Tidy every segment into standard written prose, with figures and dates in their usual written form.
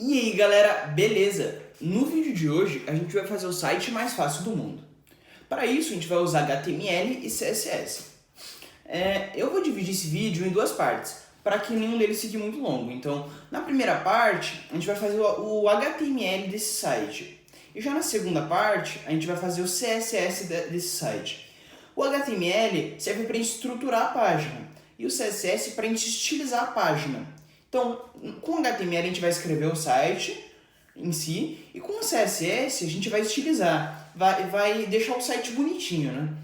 E aí galera, beleza? No vídeo de hoje a gente vai fazer o site mais fácil do mundo. Para isso a gente vai usar HTML e CSS. Eu vou dividir esse vídeo em duas partes, para que nenhum deles fique muito longo. Então, na primeira parte a gente vai fazer o HTML desse site. E já na segunda parte a gente vai fazer o CSS desse site. O HTML serve para estruturar a página e o CSS para a gente estilizar a página. Então, com o HTML a gente vai escrever o site em si, e com o CSS a gente vai estilizar, vai deixar o site bonitinho, né?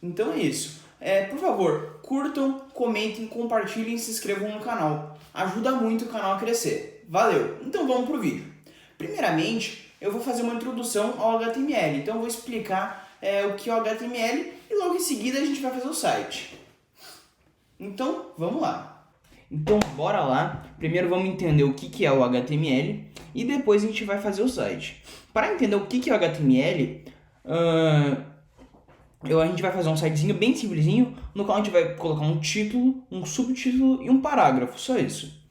Então é isso. Por favor, curtam, comentem, compartilhem e se inscrevam no canal. Ajuda muito o canal a crescer. Valeu! Então vamos pro vídeo. Primeiramente, eu vou fazer uma introdução ao HTML. Então eu vou explicar o que é o HTML e logo em seguida a gente vai fazer o site. Então, vamos lá. Então, bora lá. Primeiro vamos entender o que é o HTML e depois a gente vai fazer o site. Para entender o que é o HTML, a gente vai fazer um sitezinho bem simplesinho, no qual a gente vai colocar um título, um subtítulo e um parágrafo, só isso.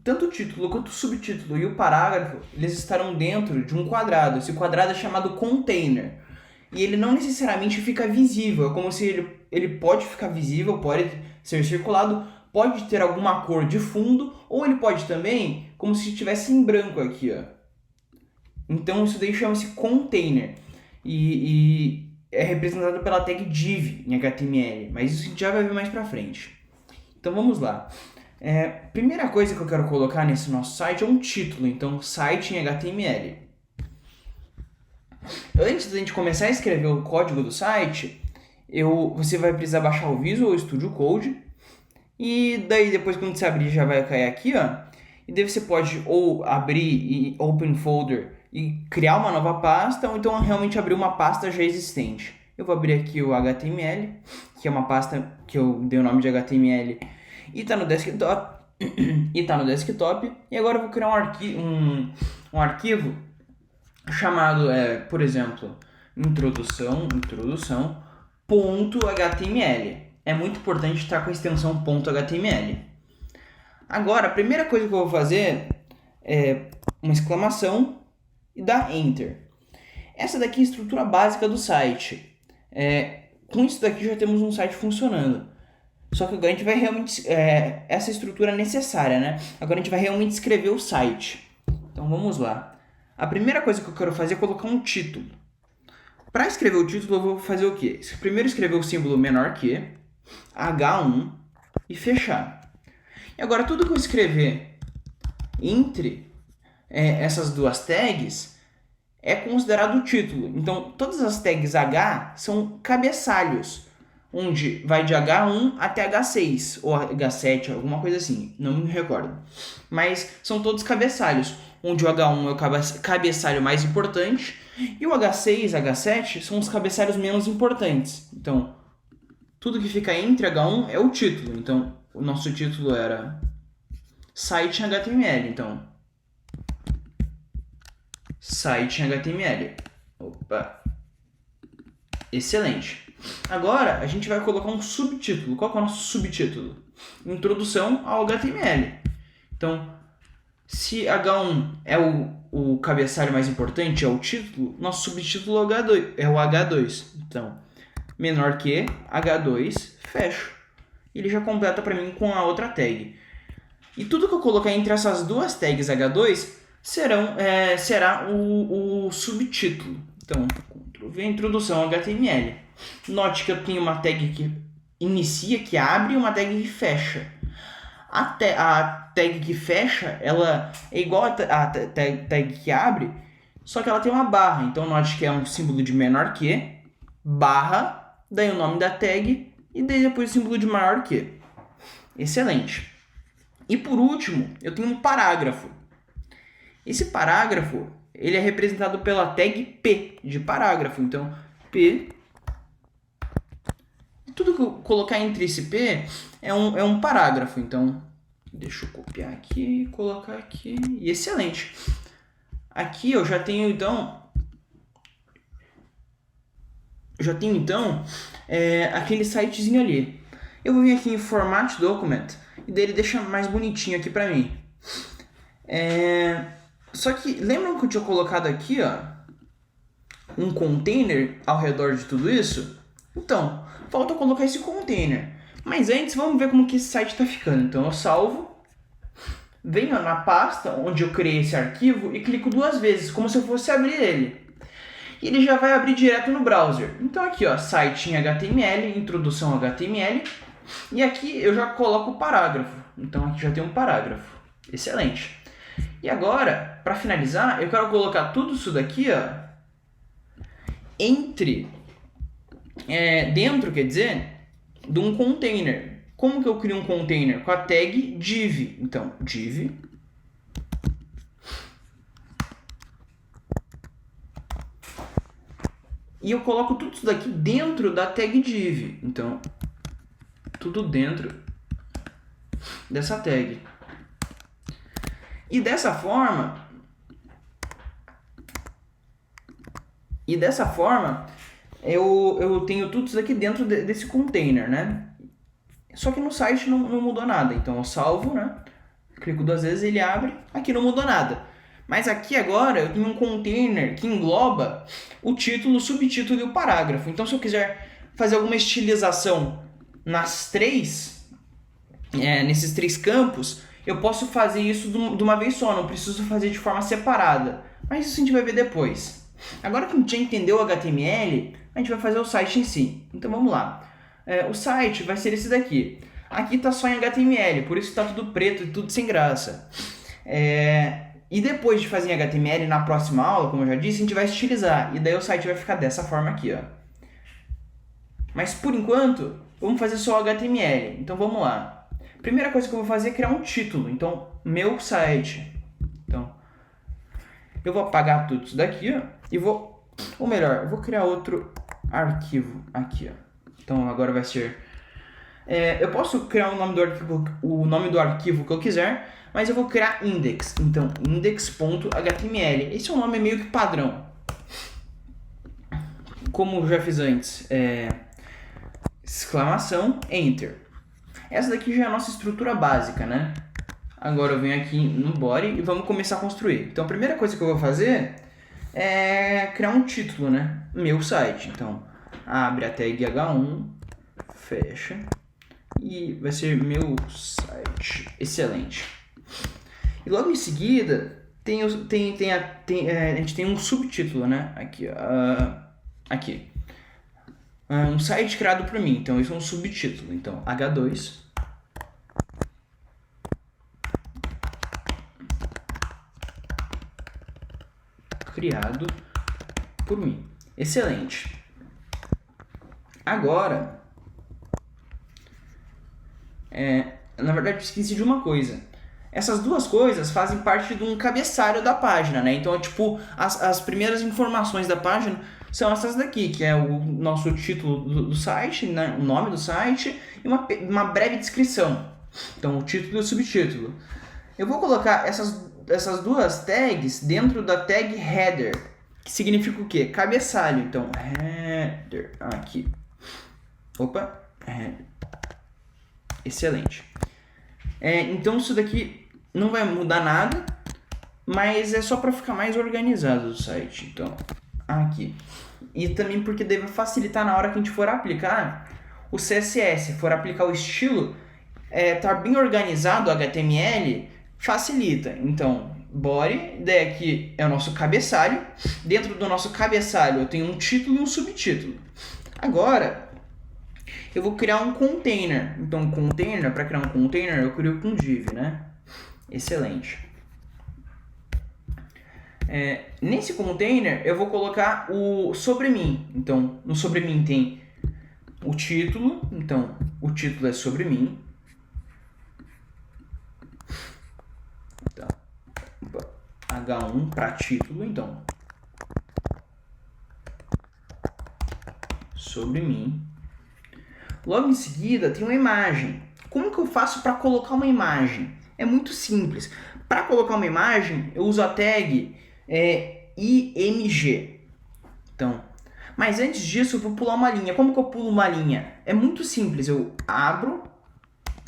Tanto o título quanto o subtítulo e o parágrafo, eles estarão dentro de um quadrado. Esse quadrado é chamado container. E ele não necessariamente fica visível, é como se ele pode ficar visível, pode ser circulado, pode ter alguma cor de fundo, ou ele pode também, como se estivesse em branco aqui, ó. Então isso daí chama-se container, e é representado pela tag div em HTML, mas isso a gente já vai ver mais pra frente. Então vamos lá. Primeira coisa que eu quero colocar nesse nosso site é um título, então site em HTML. Antes da gente começar a escrever o código do site, você vai precisar baixar o Visual Studio Code. E daí depois quando você abrir já vai cair aqui, ó. E daí você pode ou abrir e Open Folder e criar uma nova pasta, ou então realmente abrir uma pasta já existente. Eu vou abrir aqui o HTML, que é uma pasta que eu dei o nome de HTML, e tá no desktop. E agora eu vou criar um arquivo chamado, por exemplo, introdução.html. É muito importante estar com a extensão .html. Agora, a primeira coisa que eu vou fazer é uma exclamação e dar Enter. Essa daqui é a estrutura básica do site. Com isso daqui já temos um site funcionando. Só que agora a gente vai realmente... essa estrutura é necessária, né? Agora a gente vai realmente escrever o site. Então vamos lá. A primeira coisa que eu quero fazer é colocar um título. Para escrever o título eu vou fazer o quê? Primeiro escrever o símbolo menor que, H1 e fechar. E agora tudo que eu escrever entre essas duas tags é considerado título. Então todas as tags H são cabeçalhos, onde vai de H1 até H6 ou H7, alguma coisa assim, não me recordo. Mas são todos cabeçalhos, onde o H1 é o cabeçalho mais importante e o H6 e H7 são os cabeçalhos menos importantes. Então, tudo que fica entre H1 é o título. Então, o nosso título era site em HTML. Então, site em HTML. Opa! Excelente! Agora, a gente vai colocar um subtítulo. Qual que é o nosso subtítulo? Introdução ao HTML. Então, se H1 é o cabeçalho mais importante, é o título, nosso subtítulo é o H2. Então, menor que H2, fecho. Ele já completa para mim com a outra tag. E tudo que eu colocar entre essas duas tags H2 será o subtítulo. Então, Ctrl+V, introdução ao HTML. Note que eu tenho uma tag que inicia, que abre, e uma tag que fecha. A tag que fecha, ela é igual a tag que abre, só que ela tem uma barra. Então, note que é um símbolo de menor que, barra, daí o nome da tag, e daí depois o símbolo de maior que. Excelente. E por último, eu tenho um parágrafo. Esse parágrafo, ele é representado pela tag P, de parágrafo. Então, P. Tudo que eu colocar entre esse P é um parágrafo. Então, deixa eu copiar aqui e colocar aqui. E excelente. Aqui eu já tenho, então... aquele sitezinho ali. Eu vou vir aqui em Format Document e daí ele deixa mais bonitinho aqui pra mim. Só que lembram que eu tinha colocado aqui, ó, um container ao redor de tudo isso? Então, falta colocar esse container. Mas antes, vamos ver como que esse site está ficando. Então, eu salvo, venho na pasta onde eu criei esse arquivo e clico 2 vezes, como se eu fosse abrir ele. E ele já vai abrir direto no browser. Então aqui, ó, site em HTML, introdução HTML, e aqui eu já coloco o parágrafo. Então aqui já tem um parágrafo. Excelente. E agora, para finalizar, eu quero colocar tudo isso daqui, ó, dentro, quer dizer, de um container. Como que eu crio um container? Com a tag div. Então, div e eu coloco tudo isso daqui dentro da tag div. Então, tudo dentro dessa tag. E dessa forma, eu tenho tudo isso daqui dentro desse container, né? Só que no site não mudou nada. Então eu salvo, né? Clico 2 vezes, ele abre. Aqui não mudou nada. Mas aqui agora eu tenho um container que engloba o título, o subtítulo e o parágrafo. Então se eu quiser fazer alguma estilização nesses 3 campos, eu posso fazer isso de uma vez só, não preciso fazer de forma separada. Mas isso a gente vai ver depois. Agora que a gente já entendeu o HTML, a gente vai fazer o site em si. Então vamos lá. O site vai ser esse daqui. Aqui está só em HTML, por isso está tudo preto e tudo sem graça. E depois de fazer em HTML, na próxima aula, como eu já disse, a gente vai estilizar. E daí o site vai ficar dessa forma aqui, ó. Mas por enquanto, vamos fazer só HTML. Então vamos lá. Primeira coisa que eu vou fazer é criar um título. Então, meu site. Então, eu vou apagar tudo isso daqui, ó. E vou... Ou melhor, eu vou criar outro arquivo aqui, ó. Então agora vai ser... eu posso criar o nome do arquivo que eu quiser, mas eu vou criar index. Então, index.html. Esse é um nome meio que padrão. Como eu já fiz antes, exclamação, enter. Essa daqui já é a nossa estrutura básica, né? Agora eu venho aqui no body e vamos começar a construir. Então a primeira coisa que eu vou fazer é criar um título, né? Meu site. Então, abre a tag H1, fecha, e vai ser meu site. Excelente. E logo em seguida, a gente tem um subtítulo, né? Aqui, aqui. Um site criado por mim, então isso é um subtítulo. Então, H2. Criado por mim. Excelente. Agora, na verdade, eu esqueci de uma coisa. Essas duas coisas fazem parte de um cabeçalho da página, né? Então, tipo, as primeiras informações da página são essas daqui, que é o nosso título do site, né? O nome do site e uma breve descrição. Então, o título e o subtítulo. Eu vou colocar essas duas tags dentro da tag header, que significa o quê? Cabeçalho. Então, header, aqui. Opa, header. Excelente. Então isso daqui não vai mudar nada, mas é só para ficar mais organizado o site. Então, aqui. E também porque deve facilitar na hora que a gente for aplicar o CSS, for aplicar o estilo, tá bem organizado o HTML, facilita. Então, body, daí aqui é o nosso cabeçalho. Dentro do nosso cabeçalho eu tenho um título e um subtítulo. Agora, eu vou criar um container. Então, container, para criar um container, eu crio com div, né? Excelente. Nesse container, eu vou colocar o sobre mim. Então, no sobre mim tem o título. Então, o título é sobre mim. Então, H1 para título. Então, sobre mim. Logo em seguida, tem uma imagem. Como que eu faço para colocar uma imagem? É muito simples. Para colocar uma imagem, eu uso a tag img. Então, mas antes disso, eu vou pular uma linha. Como que eu pulo uma linha? É muito simples. Eu abro,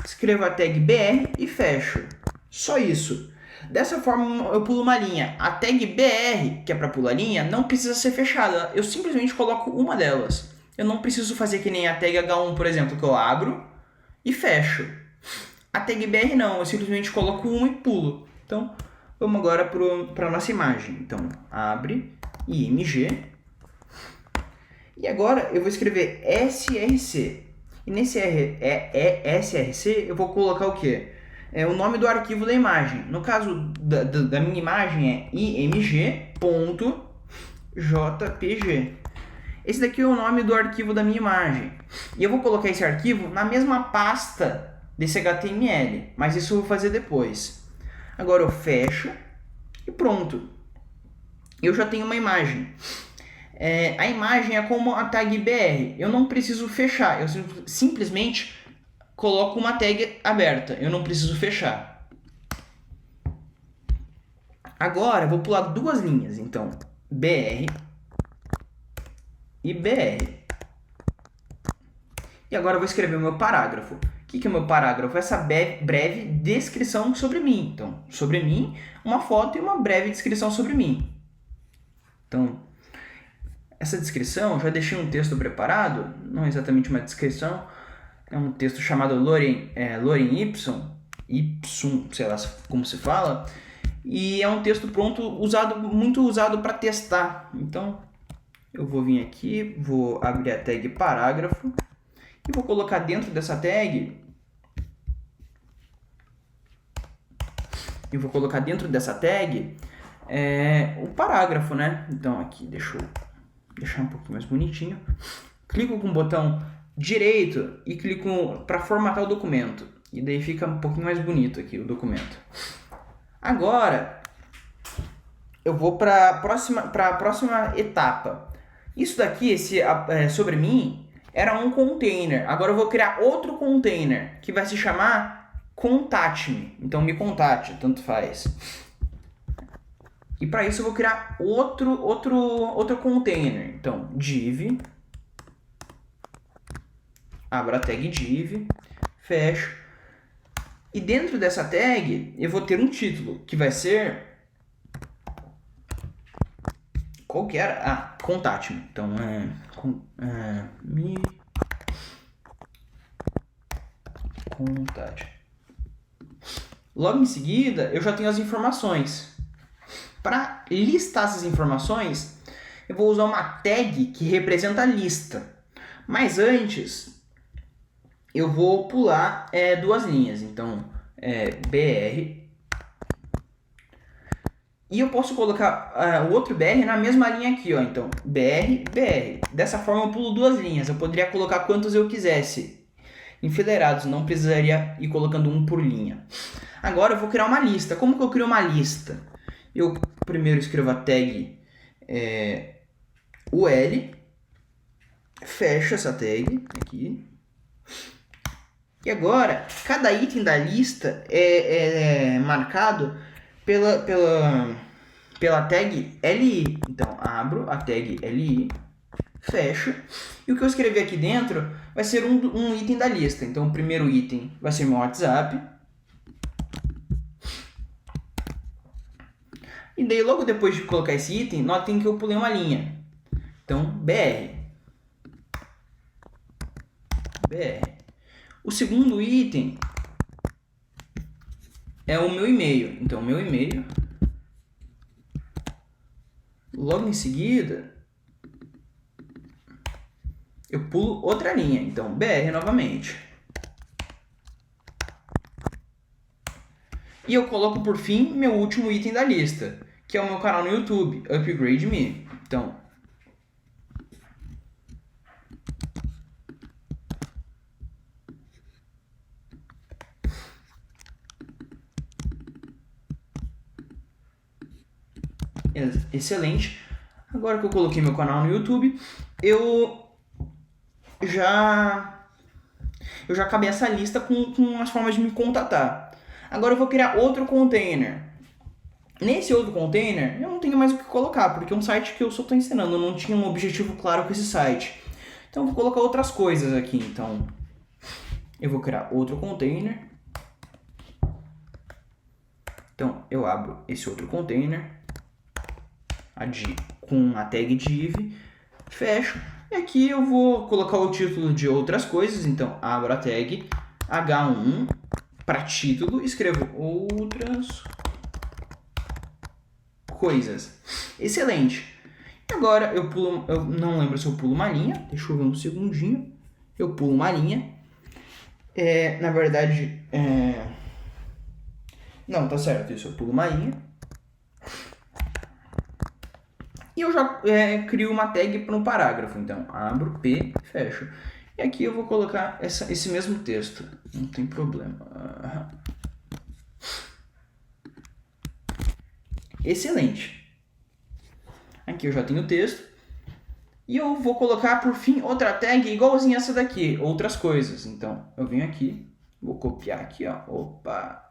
escrevo a tag br e fecho. Só isso. Dessa forma eu pulo uma linha. A tag BR, que é para pular linha, não precisa ser fechada. Eu simplesmente coloco uma delas. Eu não preciso fazer que nem a tag H1, por exemplo, que eu abro e fecho. A tag BR não, eu simplesmente coloco uma e pulo. Então, vamos agora para a nossa imagem. Então, abre, IMG. E agora eu vou escrever SRC. E nesse SRC eu vou colocar o quê? É o nome do arquivo da imagem. No caso da minha imagem é img.jpg. Esse daqui é o nome do arquivo da minha imagem. E eu vou colocar esse arquivo na mesma pasta desse HTML, mas isso eu vou fazer depois. Agora eu fecho e pronto. Eu já tenho uma imagem. A imagem é como a tag BR. Eu não preciso fechar, eu simplesmente coloco uma tag aberta. Eu não preciso fechar. Agora eu vou pular duas linhas. Então, BR e BR. E agora eu vou escrever o meu parágrafo. O que é o meu parágrafo? Essa breve descrição sobre mim. Então, sobre mim, uma foto e uma breve descrição sobre mim. Então, essa descrição, já deixei um texto preparado, não é exatamente uma descrição, é um texto chamado Lorem Ipsum, sei lá como se fala, e é um texto pronto, muito usado para testar. Então, eu vou vir aqui, vou abrir a tag parágrafo, e vou colocar dentro dessa tag, o parágrafo, né? Então, aqui, deixa eu deixar um pouquinho mais bonitinho. Clico com o botão direito e clico para formatar o documento. E daí fica um pouquinho mais bonito aqui o documento. Agora, eu vou para a próxima etapa. Isso daqui, sobre mim, era um container. Agora eu vou criar outro container que vai se chamar Contate-me. Então, me contate, tanto faz. E para isso eu vou criar outro container. Então, div, abro a tag div, fecho. E dentro dessa tag eu vou ter um título, que vai ser... Qual que era? Contate-me. Então, me contate. Logo em seguida, eu já tenho as informações. Para listar essas informações, eu vou usar uma tag que representa a lista. Mas antes, eu vou pular duas linhas. Então, BR. E eu posso colocar o outro BR na mesma linha aqui, ó. Então, BR, BR. Dessa forma eu pulo duas linhas. Eu poderia colocar quantos eu quisesse, enfileirados. Não precisaria ir colocando um por linha. Agora eu vou criar uma lista. Como que eu crio uma lista? Eu primeiro escrevo a tag UL, fecho essa tag aqui. E agora, cada item da lista é marcado pela tag LI. Então, abro a tag LI, fecho. E o que eu escrevi aqui dentro vai ser um item da lista. Então, o primeiro item vai ser meu WhatsApp. E daí, logo depois de colocar esse item, notem que eu pulei uma linha. Então, BR. O segundo item é o meu e-mail. Então, meu e-mail. Logo em seguida, eu pulo outra linha. Então, BR novamente. E eu coloco por fim meu último item da lista, que é o meu canal no YouTube, Upgrade Me. Então, excelente. Agora que eu coloquei meu canal no YouTube, eu já acabei essa lista com as formas de me contatar. Agora eu vou criar outro container. Nesse outro container, eu não tenho mais o que colocar, porque é um site que eu só estou ensinando, eu não tinha um objetivo claro com esse site. Então eu vou colocar outras coisas aqui. Então, eu vou criar outro container. Então, eu abro esse outro container com a tag div, fecho, e aqui eu vou colocar o título de outras coisas, então abro a tag h1 para título, escrevo outras coisas. Excelente. Agora eu não lembro se eu pulo uma linha, deixa eu ver um segundinho, eu pulo uma linha, na verdade, não, tá certo, isso, eu pulo uma linha, e eu já crio uma tag para um parágrafo, então abro, P, fecho. E aqui eu vou colocar esse mesmo texto, não tem problema. Excelente. Aqui eu já tenho o texto. E eu vou colocar, por fim, outra tag igualzinha essa daqui, outras coisas. Então, eu venho aqui, vou copiar aqui, ó. Opa!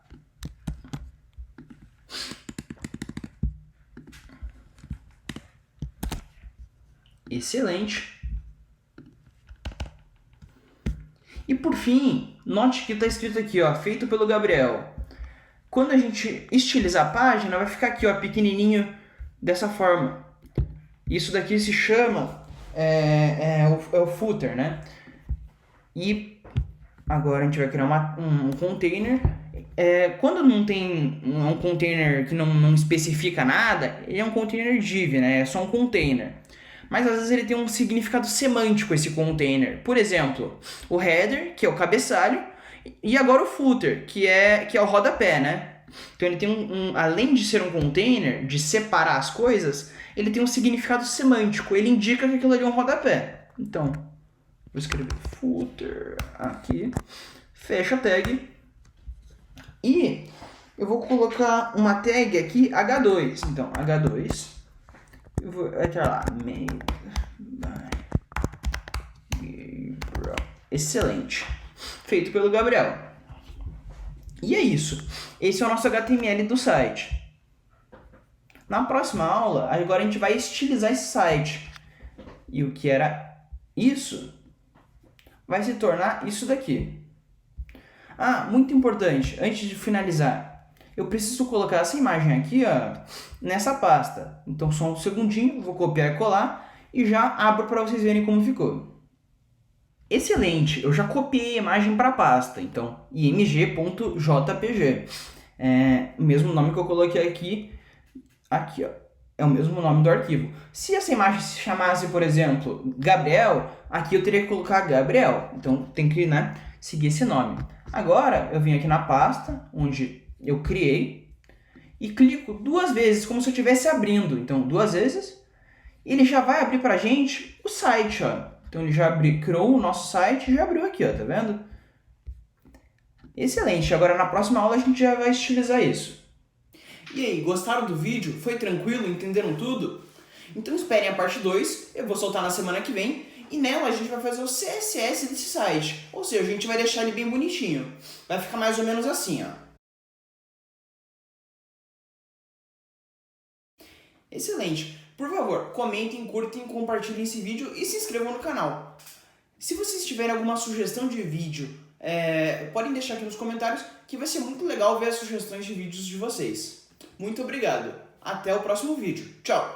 Excelente. E por fim, note que está escrito aqui, ó, feito pelo Gabriel. Quando a gente estilizar a página, vai ficar aqui, ó, pequenininho, dessa forma. Isso daqui se chama o footer, né? E agora a gente vai criar um container. Quando não tem um container que não especifica nada, ele é um container div, né? É só um container. Mas às vezes ele tem um significado semântico, esse container. Por exemplo, o header, que é o cabeçalho, e agora o footer, que é o rodapé, né? Então ele tem além de ser um container, de separar as coisas, ele tem um significado semântico. Ele indica que aquilo ali é um rodapé. Então, vou escrever footer aqui, fecha a tag, e eu vou colocar uma tag aqui, H2. Então, H2, vai estar lá, made by Gabriel. Excelente. Feito pelo Gabriel. E é isso. Esse é o nosso HTML do site. Na próxima aula, agora a gente vai estilizar esse site. E o que era isso vai se tornar isso daqui. Ah, muito importante, antes de finalizar, eu preciso colocar essa imagem aqui, ó, nessa pasta. Então só um segundinho, vou copiar e colar e já abro para vocês verem como ficou. Excelente, eu já copiei a imagem para a pasta, então img.jpg. O mesmo nome que eu coloquei aqui, ó, é o mesmo nome do arquivo. Se essa imagem se chamasse, por exemplo, Gabriel, aqui eu teria que colocar Gabriel, então tem que, né, seguir esse nome. Agora eu venho aqui na pasta, onde eu criei, e clico 2 vezes, como se eu estivesse abrindo. Então 2 vezes, ele já vai abrir pra gente o site, ó. Então ele já criou o nosso site e já abriu aqui, ó, tá vendo? Excelente, agora na próxima aula a gente já vai estilizar isso. E aí, gostaram do vídeo? Foi tranquilo? Entenderam tudo? Então esperem a parte 2, eu vou soltar na semana que vem, e nela a gente vai fazer o CSS desse site. Ou seja, a gente vai deixar ele bem bonitinho. Vai ficar mais ou menos assim, ó. Excelente! Por favor, comentem, curtem, compartilhem esse vídeo e se inscrevam no canal. Se vocês tiverem alguma sugestão de vídeo, podem deixar aqui nos comentários, que vai ser muito legal ver as sugestões de vídeos de vocês. Muito obrigado! Até o próximo vídeo. Tchau!